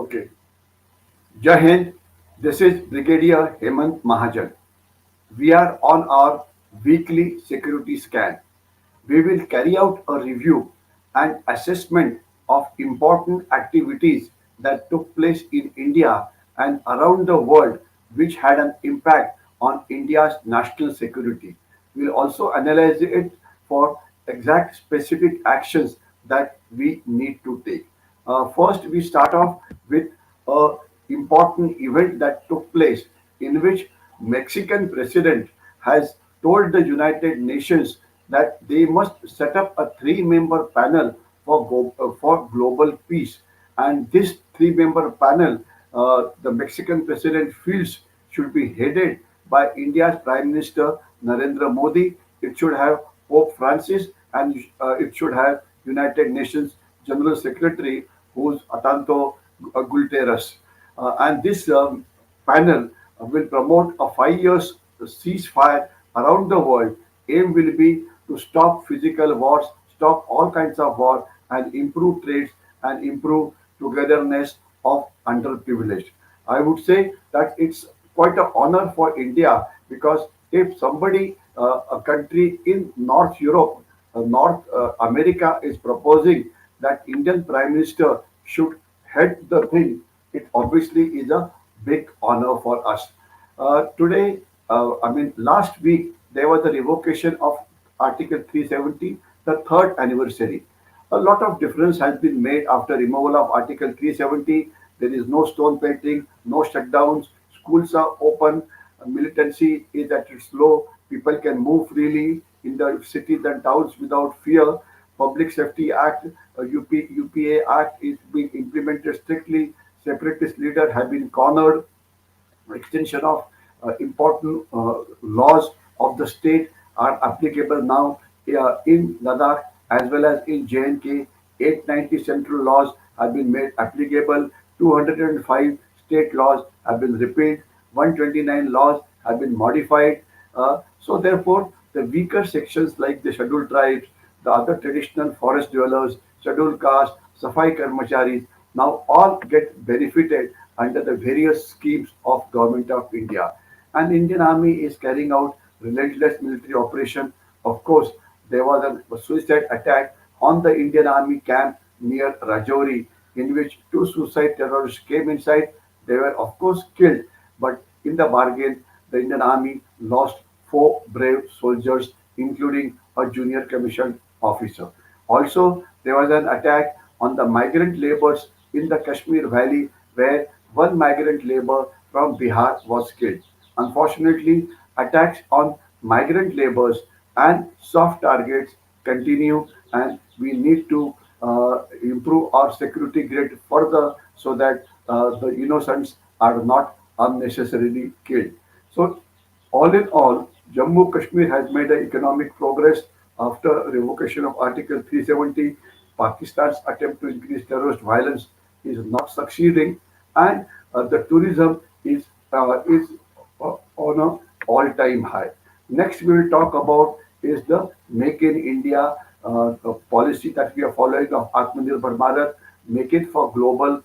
Okay. Jai Hind, this is Brigadier Hemant Mahajan. We are on our weekly security scan. We will carry out a review and assessment of important activities that took place in India and around the world which had an impact on India's national security. We'll also analyze it for exact specific actions that we need to take. First, we start off with a important event that took place in which Mexican president has told the United Nations that they must set up a three-member panel for global peace. And this three-member panel, the Mexican president feels should be headed by India's Prime Minister Narendra Modi. It should have Pope Francis, and it should have United Nations General Secretary, who's Atanto Guterres. And this panel will promote a 5 years ceasefire around the world. Aim will be to stop physical wars, stop all kinds of war, and improve trades and improve togetherness of underprivileged. I would say that it's quite an honor for India because if somebody, a country in North Europe, North America is proposing that Indian Prime Minister should head the thing, it obviously is a big honor for us. Today, last week, there was a revocation of Article 370, the third anniversary. A lot of difference has been made after removal of Article 370. There is no stone painting, no shutdowns, schools are open, militancy is at its low, people can move freely in the cities and towns without fear. Public Safety Act, UPA Act is being implemented strictly. Separatist leaders have been cornered. Extension of important laws of the state are applicable now in Ladakh as well as in J&K. 890 central laws have been made applicable. 205 state laws have been repealed. 129 laws have been modified. So therefore, the weaker sections like the scheduled tribes, the other traditional forest dwellers, scheduled caste, Safai Karmacharis, now all get benefited under the various schemes of Government of India. And Indian Army is carrying out relentless military operation. Of course, there was a suicide attack on the Indian Army camp near Rajouri, in which two suicide terrorists came inside. They were, of course, killed, but in the bargain, the Indian Army lost four brave soldiers, including a junior commissioned officer. Also, there was an attack on the migrant laborers in the Kashmir Valley, where one migrant laborer from Bihar was killed. Unfortunately, attacks on migrant laborers and soft targets continue, and we need to improve our security grid further so that the innocents are not unnecessarily killed. So, all in all, Jammu Kashmir has made an economic progress after revocation of Article 370. Pakistan's attempt to increase terrorist violence is not succeeding, and the tourism is on a all-time high. Next, we will talk about is the Make in India policy that we are following of Atmanirbhar Bharat, make it for global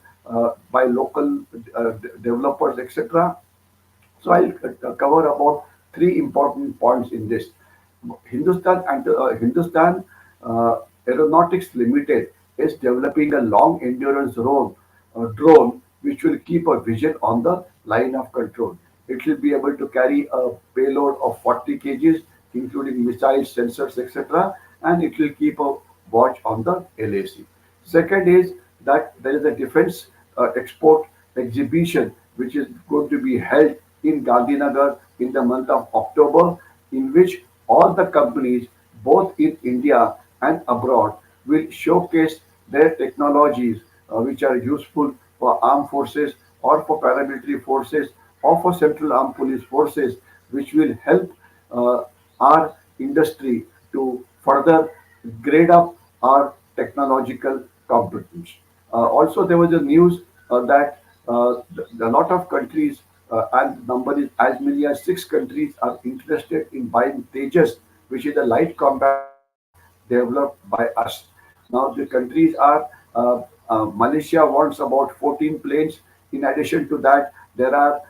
by local developers, etc. So I'll cover about three important points in this. Hindustan Aeronautics Limited is developing a long endurance drone which will keep a vision on the line of control. It will be able to carry a payload of 40 kgs, including missiles, sensors, etc., and it will keep a watch on the LAC. Second is that there is a defense export exhibition which is going to be held in Gandhinagar in the month of October, in which all the companies, both in India and abroad, will showcase their technologies which are useful for armed forces or for paramilitary forces or for central armed police forces, which will help uh, our industry to further grade up our technological competence. Also, there was a news that a lot of countries, and number is as many as 6 countries, are interested in buying Tejas, which is a light combat aircraft developed by us. Now, the countries are Malaysia wants about 14 planes. In addition to that, there are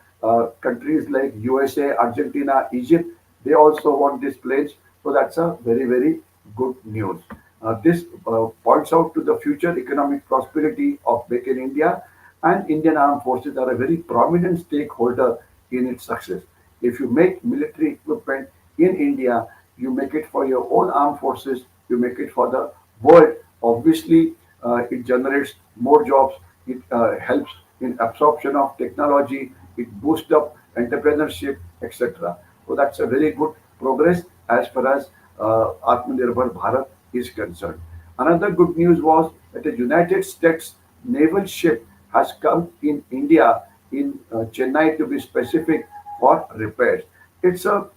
countries like USA, Argentina, Egypt. They also want these planes. So that's a very, very good news. This points out to the future economic prosperity of Make in India, and Indian Armed Forces are a very prominent stakeholder in its success. If you make military equipment in India, you make it for your own armed forces, you make it for the world. Obviously, it generates more jobs, it helps in absorption of technology, it boosts up entrepreneurship, etc. So that's a very good progress as far as Atmanirbhar Bharat is concerned. Another good news was that a United States naval ship has come in India, in Chennai to be specific, for repairs. It's a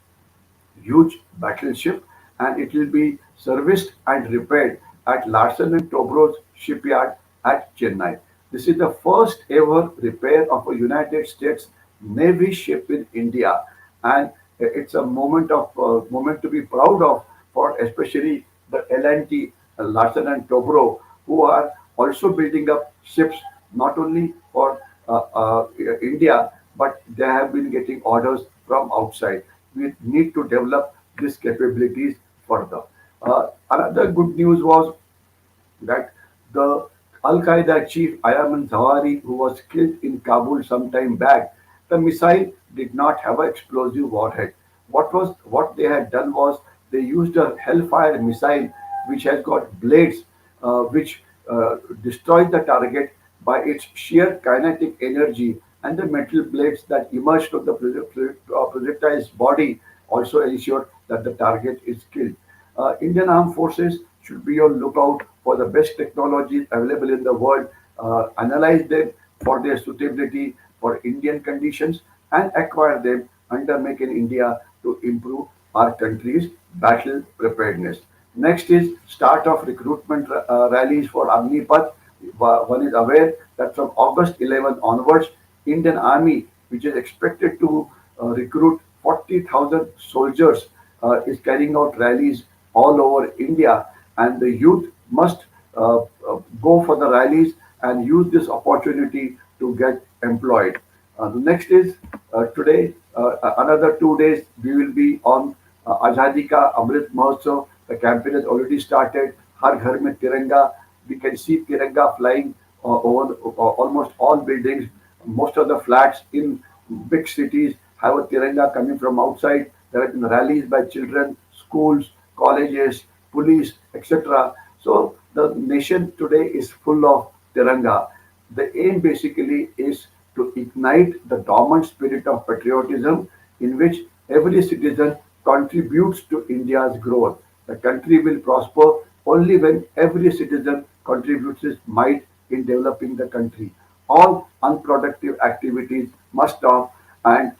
huge battleship, and it will be serviced and repaired at Larsen and Tobro's shipyard at Chennai. This is the first ever repair of a United States Navy ship in India, and it's a moment to be proud of for especially the L&T Larsen and Tobro, who are also building up ships not only for India, but they have been getting orders from outside. We need to develop these capabilities further. Another good news was that the Al Qaeda chief Ayman Zawahiri, who was killed in Kabul some time back, the missile did not have an explosive warhead. What they had done was they used a Hellfire missile, which has got blades, which destroyed the target by its sheer kinetic energy, and the metal blades that emerged from the projectile's body also ensure that the target is killed. Indian Armed Forces should be on lookout for the best technologies available in the world, analyze them for their suitability for Indian conditions, and acquire them under Make in India to improve our country's battle preparedness. Next is start of recruitment rallies for Agnipath. One is aware that from August 11 onwards, Indian Army, which is expected to recruit 40,000 soldiers, is carrying out rallies all over India, and the youth must go for the rallies and use this opportunity to get employed. The next is today, another 2 days, we will be on Azadi Ka Amrit Mahotsav. The campaign has already started. Har Ghar Mein Tiranga. We can see Tiranga flying over almost all buildings. Most of the flats in big cities have a Tiranga coming from outside. There have been rallies by children, schools, colleges, police, etc. So the nation today is full of Tiranga. The aim basically is to ignite the dormant spirit of patriotism in which every citizen contributes to India's growth. The country will prosper only when every citizen contributes his might in developing the country. All unproductive activities must stop, and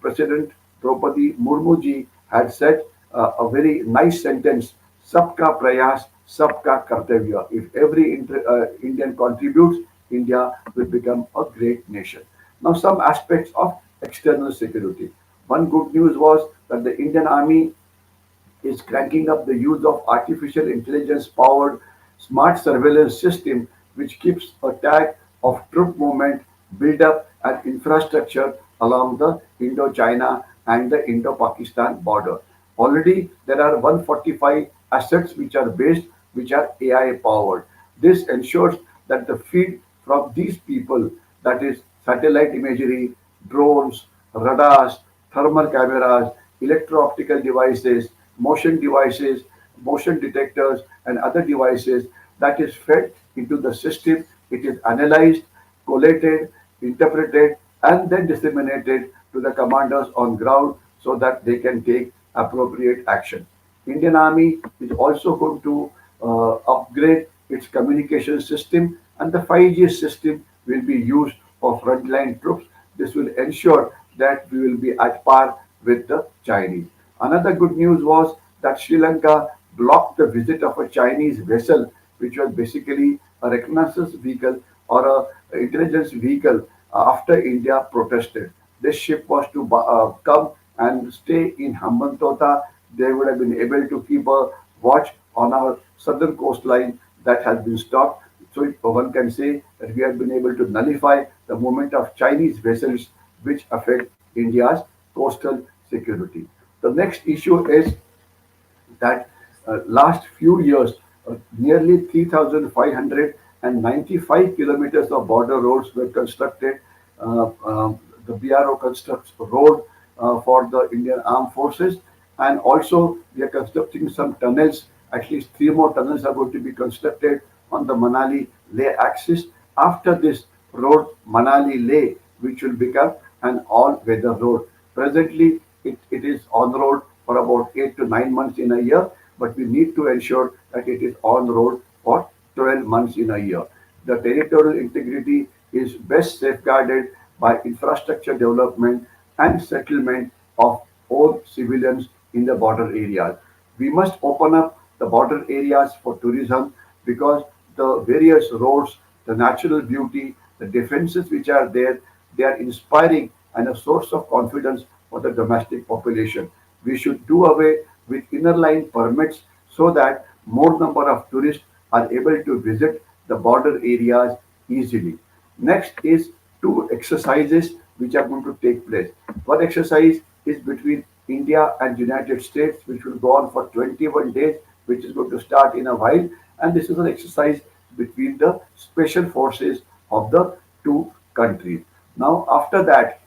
President Draupadi Murmu ji had said a very nice sentence: "Sabka prayas, sabka kartavya." If every Indian contributes, India will become a great nation. Now, some aspects of external security. One good news was that the Indian Army is cranking up the use of artificial intelligence powered smart surveillance system, which keeps a tag of troop movement, build up, and infrastructure along the Indo-China and the Indo-Pakistan border. Already there are 145 assets which are based, which are AI powered. This ensures that the feed from these people, that is satellite imagery, drones, radars, thermal cameras, electro-optical devices, motion detectors, and other devices, that is fed into the system. It is analyzed, collated, interpreted, and then disseminated to the commanders on ground so that they can take appropriate action. Indian Army is also going to upgrade its communication system, and the 5G system will be used for frontline troops. This will ensure that we will be at par with the Chinese. Another good news was that Sri Lanka blocked the visit of a Chinese vessel, which was basically a reconnaissance vehicle or a intelligence vehicle after India protested. This ship was to come and stay in Hambantota. They would have been able to keep a watch on our southern coastline that has been stopped. So one can say that we have been able to nullify the movement of Chinese vessels which affect India's coastal security. The next issue is that last few years, nearly 3,595 kilometers of border roads were constructed. The BRO constructs road for the Indian Armed Forces, and also we are constructing some tunnels. At least three more tunnels are going to be constructed on the Manali Leh axis. After this road, Manali Leh, which will become an all-weather road. Presently, it is on road for about 8 to 9 months in a year, but we need to ensure that it is on road for 12 months in a year. The territorial integrity is best safeguarded by infrastructure development and settlement of all civilians in the border areas. We must open up the border areas for tourism because the various roads, the natural beauty, the defenses which are there, they are inspiring and a source of confidence for the domestic population. We should do away with inner line permits so that more number of tourists are able to visit the border areas easily. Next is two exercises which are going to take place. One exercise is between India and United States, which will go on for 21 days, which is going to start in a while. And this is an exercise between the special forces of the two countries. Now, after that,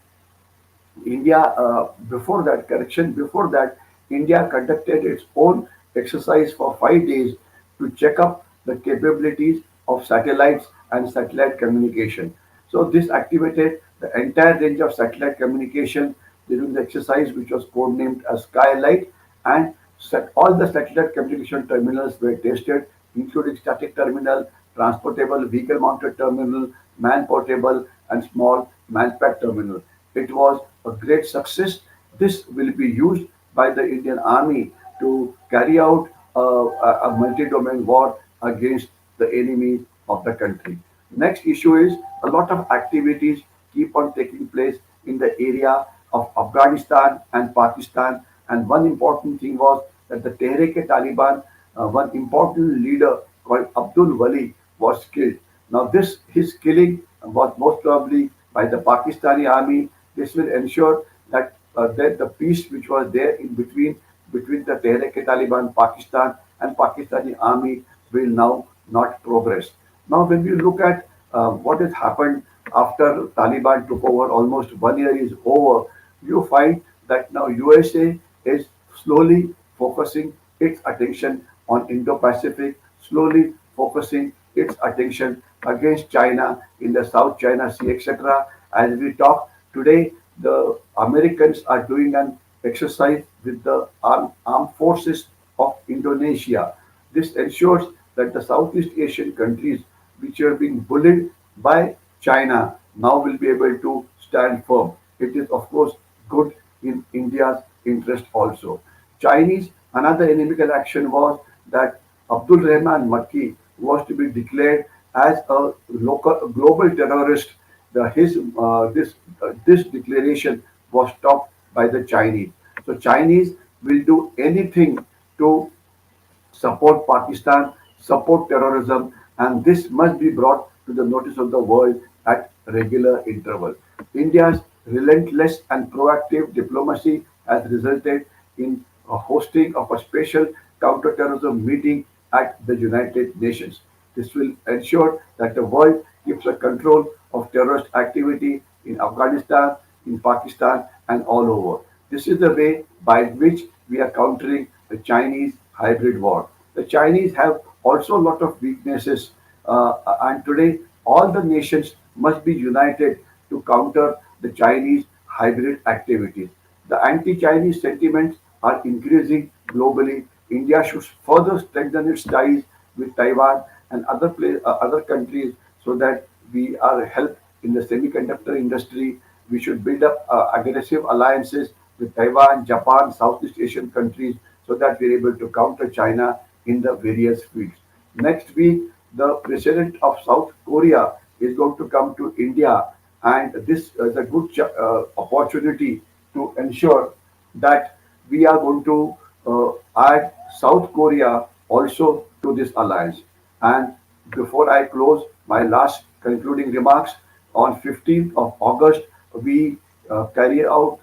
before that, India conducted its own exercise for 5 days to check up the capabilities of satellites and satellite communication. So this activated the entire range of satellite communication during the exercise, which was codenamed as Skylight, and all the satellite communication terminals were tested, including static terminal, transportable vehicle-mounted terminal, man-portable, and small man-packed terminal. It was a great success. This will be used by the Indian Army to carry out a multi-domain war against the enemies of the country. Next issue is a lot of activities keep on taking place in the area of Afghanistan and Pakistan. And one important thing was that the Tehrik-e-Taliban, one important leader called Abdul Wali, was killed. Now, this his killing was most probably by the Pakistani army. This will ensure that the peace which was there in between the Tehrik-e-Taliban Pakistan and Pakistani army will now not progress. Now, when we look at what has happened after Taliban took over, almost 1 year is over, you find that now USA is slowly focusing its attention on Indo-Pacific, slowly focusing its attention against China in the South China Sea, etc. As we talk today, the Americans are doing an exercise with the armed forces of Indonesia. This ensures that the Southeast Asian countries, which are being bullied by China, now will be able to stand firm. It is, of course, good in India's interest also. Chinese, another inimical action was that Abdul Rahman Makki was to be declared as a local global terrorist. This declaration was stopped by the Chinese. So Chinese will do anything to support Pakistan, support terrorism, and this must be brought to the notice of the world at regular interval. India's relentless and proactive diplomacy has resulted in a hosting of a special counterterrorism meeting at the United Nations. This will ensure that the world keeps a control of terrorist activity in Afghanistan, in Pakistan, and all over. This is the way by which we are countering the Chinese hybrid war. The Chinese have also a lot of weaknesses, and today all the nations must be united to counter the Chinese hybrid activities. The anti-Chinese sentiments are increasing globally. India should further strengthen its ties with Taiwan and other countries so that we are helped in the semiconductor industry. We should build up aggressive alliances with Taiwan, Japan, Southeast Asian countries so that we're able to counter China in the various fields. Next week, the president of South Korea is going to come to India, and this is a good opportunity to ensure that we are going to add South Korea also to this alliance. And before I close my last concluding remarks, on 15th of August, we carry out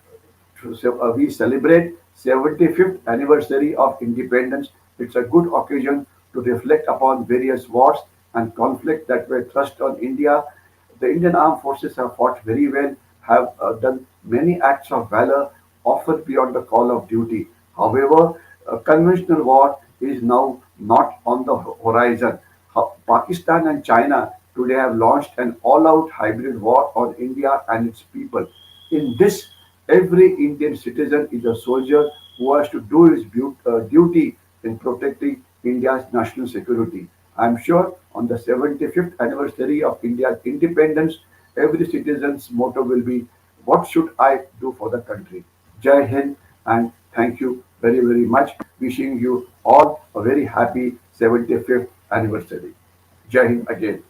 so, we celebrate 75th anniversary of independence. It's a good occasion to reflect upon various wars and conflicts that were thrust on India. The Indian armed forces have fought very well, have done many acts of valor, often beyond the call of duty. However, conventional war is now not on the horizon. Pakistan and China today have launched an all-out hybrid war on India and its people. In this, every Indian citizen is a soldier who has to do his duty in protecting India's national security. I am sure on the 75th anniversary of India's independence, every citizen's motto will be, what should I do for the country? Jai Hind, and thank you very, very much. Wishing you all a very happy 75th anniversary. Jai Hind again.